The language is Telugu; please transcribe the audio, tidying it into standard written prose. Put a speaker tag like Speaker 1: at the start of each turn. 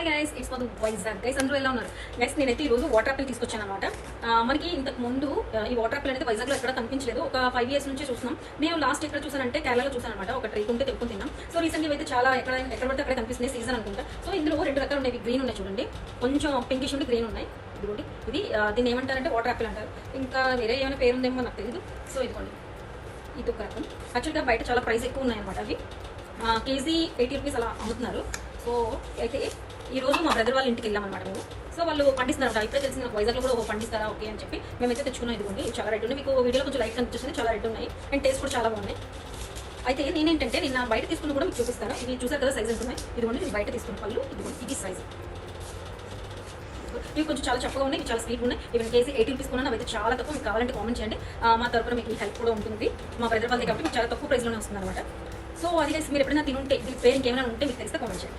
Speaker 1: Hi guys, it's Madhu Vizag. Guys అందరూ ఎలా ఉన్నారు? గైస్ నేనైతే ఈరోజు వాటర్ యాపిల్ తీసుకొచ్చాను అనమాట. మనకి ఇంతకు ముందు ఈ వాటర్ యాపిల్ అనేది వైజాగ్లో ఎక్కడ కనిపించలేదు. ఒక 5 years నుంచి చూస్తున్నాం. నేను లాస్ట్ ఎక్కడ చూసానంటే కేరళలో చూసాను అనమాట. ఒక ట్రీ ఉంటే తెప్పుకొని తిన్నాం. సో రీసెంట్గా అయితే చాలా ఎక్కడ పడితే అక్కడ కనిపిస్తుంది సీజన్ అనుకుంటా. సో ఇందులో 2 రకాలు ఉన్నాయి. గ్రీన్ ఉన్నాయి చూడండి, కొంచెం పింకిష్ ఉండి గ్రీన్ ఉన్నాయి. ఇదిగోండి, ఇది దీన్ని ఏమంటారంటే వాటర్ యాపిల్ అంటారు. ఇంకా వేరే ఏమైనా పేరు ఉందేమో నాకు తెలియదు. సో ఇదిగోండి, ఇది ఒక రకం. యాక్చువల్గా బయట చాలా ప్రైస్ ఎక్కువ ఉన్నాయి అనమాట. అవి కేజీ 80 రూపీస్ అలా అమ్ముతున్నారు. సో అయితే ఈ రోజు మా బ్రదర్ వాళ్ళ ఇంటికి వెళ్ళామన్నమాట మేము. సో వాళ్ళు పండిస్తున్నారు. ఇప్పుడే తెలిసింది నాకు వైజాగ్లో కూడా పండిస్తారా ఓకే అని చెప్పి మేమైతే తెచ్చుకున్నాం. ఇదిగోండి, చాలా రెడ్ ఉన్నాయి. మీకు వీడియోలో కొంచెం లైట్ కనిపిస్తుంది, చాలా రెడ్ ఉన్నాయి అండ్ టేస్ట్ కూడా చాలా బాగున్నాయి. అయితే నేనేంటంటే నిన్న బయట తీసుకుని కూడా మీకు చూపిస్తాను. ఇవి చూసారు కదా, సైజెస్ ఉన్నాయి. ఇదిగోండి, ఇది బయట తీసుకున్న పళ్ళు. ఇదిగోండి, ఇది సైజు. ఇవి కొంచెం చాలా చక్కగా ఉన్నాయి, ఇవి చాలా స్వీట్ ఉన్నాయి. ఇవన్నీ కేజీ 80 రూపీస్ కొన్నాను. అవైతే చాలా తక్కువ. మీకు కావాలంటే కామెంట్ చేయండి. మా తరపున మీకు హెల్ప్ కూడా ఉంటుంది. మా బ్రదర్ వాళ్ళది కాబట్టి మీకు చాలా తక్కువ ప్రైస్లోనే వస్తుంది అనమాట. సో అది మీరు ఎప్పుడైనా తినుంటే, దీని పేరు ఇంకేమైనా ఉంటే మీకు తెలిస్తే కామెంట్ చేయండి.